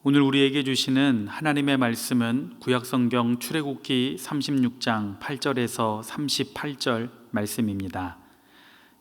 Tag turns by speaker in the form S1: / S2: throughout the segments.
S1: 오늘 우리에게 주시는 하나님의 말씀은 구약성경 출애굽기 36장 8절에서 38절 말씀입니다.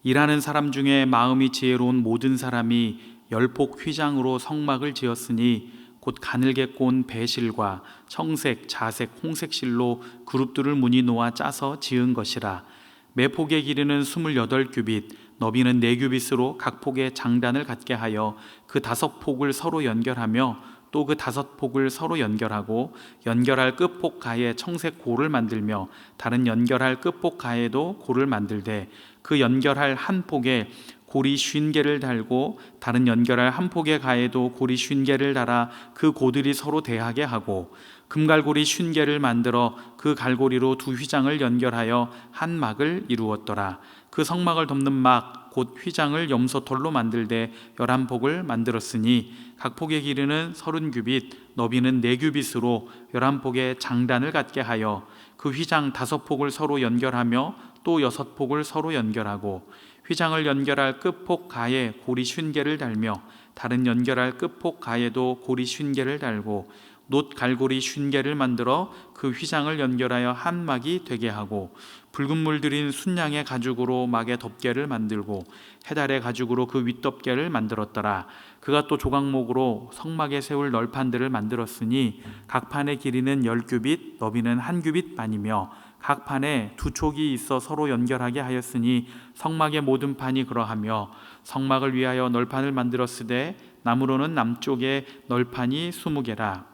S1: 일하는 사람 중에 마음이 지혜로운 모든 사람이 열폭 휘장으로 성막을 지었으니 곧 가늘게 꼰 배실과 청색, 자색, 홍색실로 그룹들을 무늬 놓아 짜서 지은 것이라. 매 폭의 길이는 28규빗, 너비는 4규빗으로 각 폭에 장단을 갖게 하여 그 5폭을 서로 연결하며 또 그 5폭을 서로 연결하고 연결할 끝폭 가에 청색 고를 만들며 다른 연결할 끝폭 가에도 고를 만들되 그 연결할 한 폭에 고리 50개를 달고 다른 연결할 한 폭의 가에도 고리 50개를 달아 그 고들이 서로 대하게 하고 금갈고리 50개를 만들어 그 갈고리로 두 휘장을 연결하여 한 막을 이루었더라. 그 성막을 덮는 막 곧 휘장을 염소털로 만들되 11폭을 만들었으니 각 폭의 길이는 30규빗, 너비는 4규빗으로 11폭의 장단을 갖게 하여 그 휘장 5폭을 서로 연결하며 또 6폭을 서로 연결하고 휘장을 연결할 끝폭 가에 고리 50개를 달며 다른 연결할 끝폭 가에도 고리 50개를 달고 놋 갈고리 50개를 만들어 그 휘장을 연결하여 한 막이 되게 하고 붉은 물 들인 순양의 가죽으로 막의 덮개를 만들고 해달의 가죽으로 그 윗덮개를 만들었더라. 그가 또 조각목으로 성막에 세울 널판들을 만들었으니 각 판의 길이는 10규빗, 너비는 1규빗 반이며 각 판에 2촉이 있어 서로 연결하게 하였으니 성막의 모든 판이 그러하며 성막을 위하여 널판을 만들었으되 나무로는 남쪽에 널판이 20개라.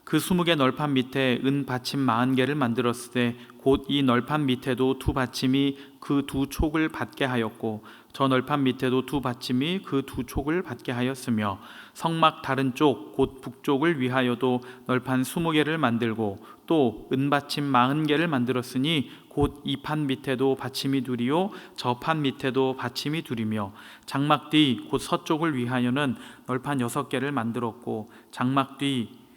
S1: 그 20개 널판 밑에 은 받침 40개를 만들었으되 곧 이 널판 밑에도 두 받침이 그 2촉을 받게 하였고 저 널판 밑에도 두 받침이 그 2촉을 받게 하였으며 성막 다른 쪽 곧 북쪽을 위하여도 널판 20개를 만들고 또 은받침 40개를 만들었으니 곧 이 판 밑에도 받침이 둘이요 저 판 밑에도 받침이 둘이며 장막 뒤 곧 서쪽을 위하여는 널판 6개를 만들었고 장막 뒤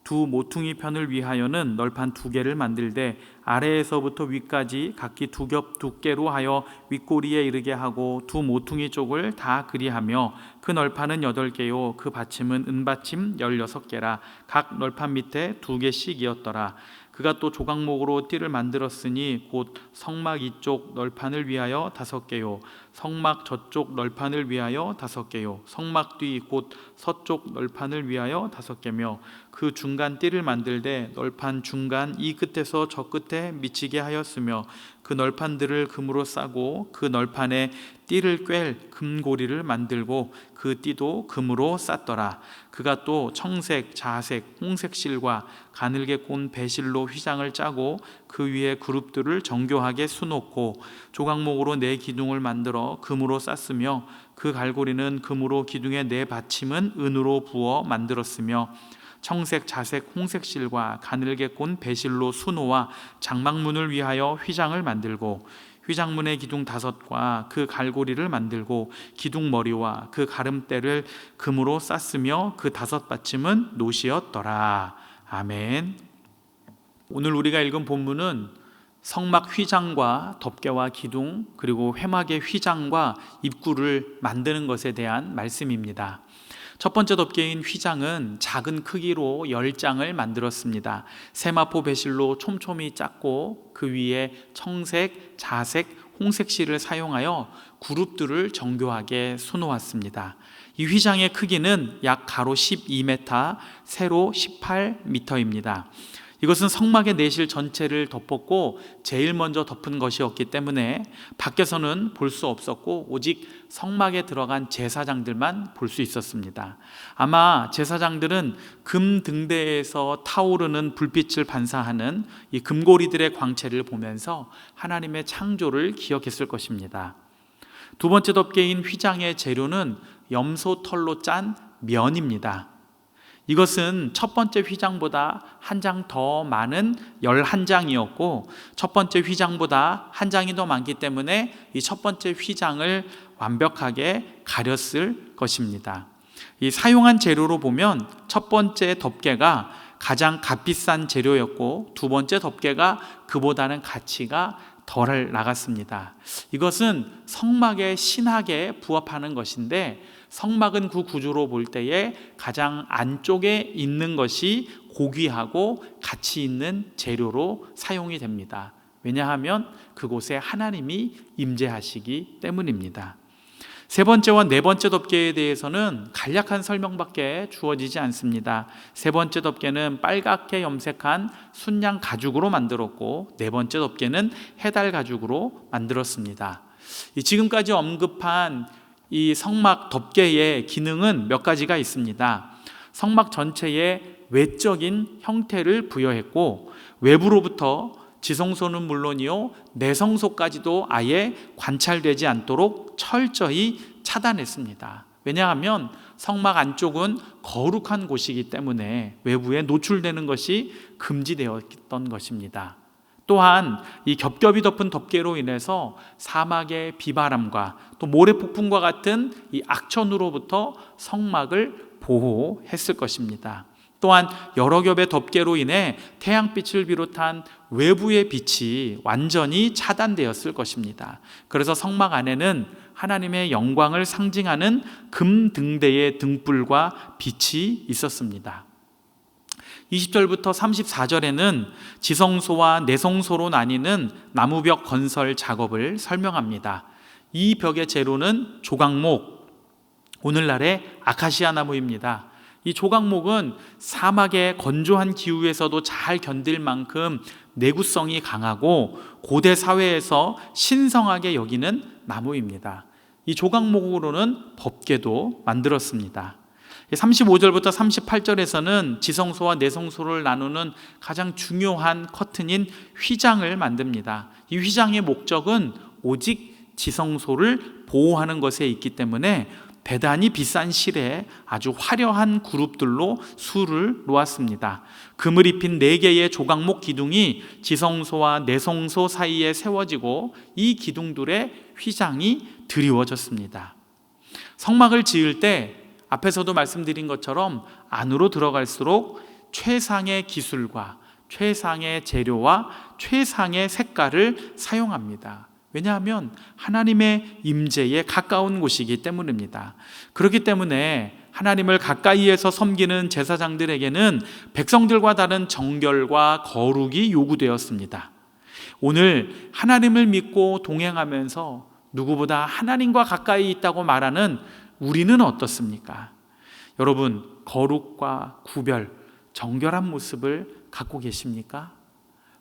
S1: 두 모퉁이 편을 위하여는 널판 2개를 만들되 아래에서부터 위까지 각기 2겹 두께로 하여 윗꼬리에 이르게 하고 두 모퉁이 쪽을 다 그리하며 그 널판은 8개요 그 받침은 은받침 16개라. 각 널판 밑에 2개씩이었더라. 그가 또 조각목으로 띠를 만들었으니 곧 성막 이쪽 널판을 위하여 5개요 성막 저쪽 널판을 위하여 5개요 성막 뒤 곧 서쪽 널판을 위하여 5개며 그 중간 띠를 만들되 널판 중간 이 끝에서 저 끝에 미치게 하였으며 그 널판들을 금으로 싸고 그 널판에 띠를 꿰 금고리를 만들고 그 띠도 금으로 쌌더라. 그가 또 청색, 자색, 홍색 실과 가늘게 꼰 배실로 휘장을 짜고 그 위에 그룹들을 정교하게 수놓고 조각목으로 4기둥을 만들어 금으로 쌌으며 그 갈고리는 금으로 기둥의 4받침은 은으로 부어 만들었으며 청색, 자색, 홍색 실과 가늘게 꼰 배실로 수놓아 장막문을 위하여 휘장을 만들고 휘장문의 기둥 5과 그 갈고리를 만들고 기둥 머리와 그 가름대를 금으로 쌌으며 그 5받침은 놋이었더라. 아멘. 오늘 우리가 읽은 본문은 성막 휘장과 덮개와 기둥 그리고 회막의 휘장과 입구를 만드는 것에 대한 말씀입니다. 첫 번째 덮개인 휘장은 작은 크기로 10장을 만들었습니다. 세마포 배실로 촘촘히 짰고 그 위에 청색, 자색, 홍색 실을 사용하여 그룹들을 정교하게 수놓았습니다. 이 휘장의 크기는 약 가로 12m, 세로 18m입니다. 이것은 성막의 내실 전체를 덮었고 제일 먼저 덮은 것이었기 때문에 밖에서는 볼 수 없었고 오직 성막에 들어간 제사장들만 볼 수 있었습니다. 아마 제사장들은 금 등대에서 타오르는 불빛을 반사하는 이 금고리들의 광채를 보면서 하나님의 창조를 기억했을 것입니다. 두 번째 덮개인 휘장의 재료는 염소털로 짠 면입니다. 이것은 첫 번째 휘장보다 한 장 더 많은 11장이었고 첫 번째 휘장보다 한 장이 더 많기 때문에 이 첫 번째 휘장을 완벽하게 가렸을 것입니다. 이 사용한 재료로 보면 첫 번째 덮개가 가장 값비싼 재료였고 두 번째 덮개가 그보다는 가치가 덜 나갔습니다. 이것은 성막의 신학에 부합하는 것인데, 성막은 그 구조로 볼 때에 가장 안쪽에 있는 것이 고귀하고 가치 있는 재료로 사용이 됩니다. 왜냐하면 그곳에 하나님이 임재하시기 때문입니다. 세 번째와 네 번째 덮개에 대해서는 간략한 설명밖에 주어지지 않습니다. 세 번째 덮개는 빨갛게 염색한 순양 가죽으로 만들었고, 네 번째 덮개는 해달 가죽으로 만들었습니다. 지금까지 언급한 이 성막 덮개의 기능은 몇 가지가 있습니다. 성막 전체의 외적인 형태를 부여했고, 외부로부터 지성소는 물론이요, 내성소까지도 아예 관찰되지 않도록 철저히 차단했습니다. 왜냐하면 성막 안쪽은 거룩한 곳이기 때문에 외부에 노출되는 것이 금지되었던 것입니다. 또한 이 겹겹이 덮은 덮개로 인해서 사막의 비바람과 또 모래폭풍과 같은 이 악천후로부터 성막을 보호했을 것입니다. 또한 여러 겹의 덮개로 인해 태양빛을 비롯한 외부의 빛이 완전히 차단되었을 것입니다. 그래서 성막 안에는 하나님의 영광을 상징하는 금 등대의 등불과 빛이 있었습니다. 20절부터 34절에는 지성소와 내성소로 나뉘는 나무벽 건설 작업을 설명합니다. 이 벽의 재료는 조각목, 오늘날의 아카시아 나무입니다. 이 조각목은 사막의 건조한 기후에서도 잘 견딜 만큼 내구성이 강하고 고대 사회에서 신성하게 여기는 나무입니다. 이 조각목으로는 법궤도 만들었습니다. 35절부터 38절에서는 지성소와 내성소를 나누는 가장 중요한 커튼인 휘장을 만듭니다. 이 휘장의 목적은 오직 지성소를 보호하는 것에 있기 때문에 대단히 비싼 실에 아주 화려한 그룹들로 수를 놓았습니다. 금을 입힌 4개의 조각목 기둥이 지성소와 내성소 사이에 세워지고 이 기둥들의 휘장이 드리워졌습니다. 성막을 지을 때 앞에서도 말씀드린 것처럼 안으로 들어갈수록 최상의 기술과 최상의 재료와 최상의 색깔을 사용합니다. 왜냐하면 하나님의 임재에 가까운 곳이기 때문입니다. 그렇기 때문에 하나님을 가까이에서 섬기는 제사장들에게는 백성들과 다른 정결과 거룩이 요구되었습니다. 오늘 하나님을 믿고 동행하면서 누구보다 하나님과 가까이 있다고 말하는 우리는 어떻습니까? 여러분, 거룩과 구별, 정결한 모습을 갖고 계십니까?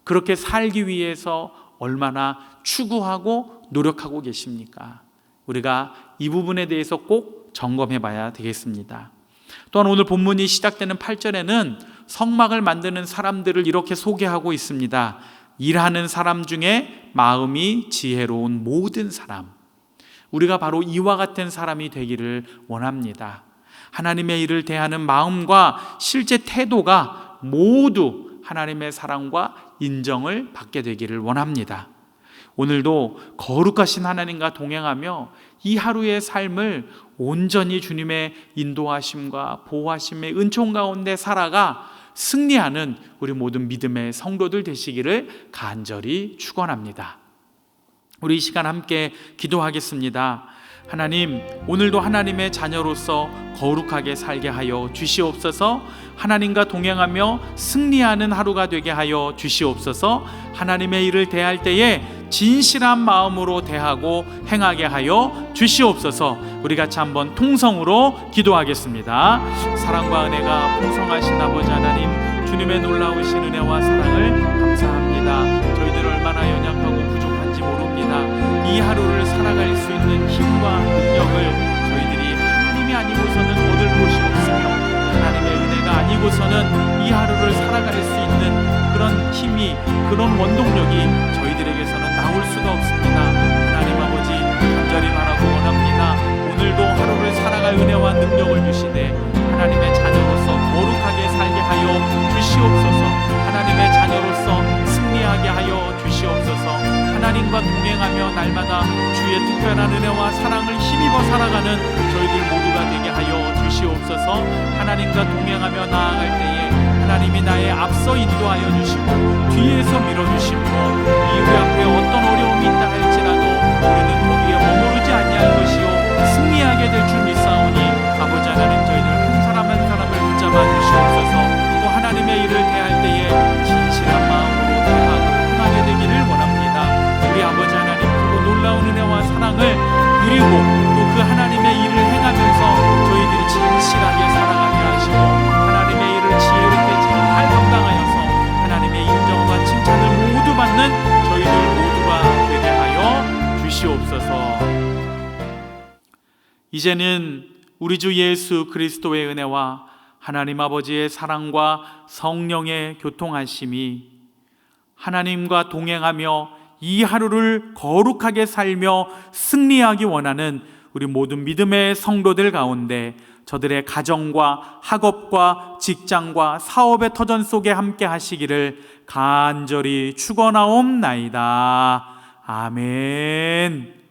S1: 그렇게 살기 위해서 얼마나 추구하고 노력하고 계십니까? 우리가 이 부분에 대해서 꼭 점검해 봐야 되겠습니다. 또한 오늘 본문이 시작되는 8절에는 성막을 만드는 사람들을 이렇게 소개하고 있습니다. 일하는 사람 중에 마음이 지혜로운 모든 사람. 우리가 바로 이와 같은 사람이 되기를 원합니다. 하나님의 일을 대하는 마음과 실제 태도가 모두 하나님의 사랑과 인정을 받게 되기를 원합니다. 오늘도 거룩하신 하나님과 동행하며 이 하루의 삶을 온전히 주님의 인도하심과 보호하심의 은총 가운데 살아가 승리하는 우리 모든 믿음의 성도들 되시기를 간절히 축원합니다. 우리 이 시간 함께 기도하겠습니다. 하나님, 오늘도 하나님의 자녀로서 거룩하게 살게 하여 주시옵소서. 하나님과 동행하며 승리하는 하루가 되게 하여 주시옵소서. 하나님의 일을 대할 때에 진실한 마음으로 대하고 행하게 하여 주시옵소서. 우리 같이 한번 통성으로 기도하겠습니다. 사랑과 은혜가 풍성하신 아버지 하나님, 주님의 놀라우신 은혜와 사랑을 감사합니다. 저희들 얼마나 연약하고 부족한지 모릅니다. 이 하루를 살아갈 수 있는 힘과 능력을 저희들이 하나님이 아니고서는 얻을 곳이 없으며 하나님의 은혜가 아니고서는 이 하루를 살아갈 수 있는 그런 힘이, 그런 원동력이 저희들에게서는 나올 수가 없습니다. 하나님 아버지, 간절히 바라고 원합니다. 오늘도 하루를 살아갈 은혜와 능력을 주시되 하나님의 자녀로서 거룩하게 살게 하여 주시옵소서. 하나님의 자녀로서 승리하게 하여 주시옵소서. 하나님과 동행하며 날마다 주의 특별한 은혜와 사랑을 힘입어 살아가는 저희들 모두가 되게 하여 주시옵소서. 하나님과 동행하며 나아갈 때에 하나님이 나의 앞서 인도하여 주시고 뒤에서 밀어주시고 이후 앞에 어떤 어려움이 있다 할지라도 우리는 거기에 머무르지 아니할 것이요 승리하게 될 줄 믿사오니 아버지 하나님, 저희들 한 사람 한 사람을 붙잡아 주시옵소서. 또 하나님의 일을 대할 때에 진실한 마음으로 대하고 행하게 되기를 원합니다. 우리 아버지 하나님, 그 놀라운 은혜와 사랑을 누리고 또 그 하나님의 일을 행하면서 저희들이 진실하게 살아가게 하시고 하나님의 일을 지혜롭게 잘 감당하여서 하나님의 인정과 칭찬을 모두 받는 저희들 모두가 되게 하여 주시옵소서. 이제는 우리 주 예수 그리스도의 은혜와 하나님 아버지의 사랑과 성령의 교통하심이 하나님과 동행하며 이 하루를 거룩하게 살며 승리하기 원하는 우리 모든 믿음의 성도들 가운데 저들의 가정과 학업과 직장과 사업의 터전 속에 함께 하시기를 간절히 축원하옵나이다. 아멘.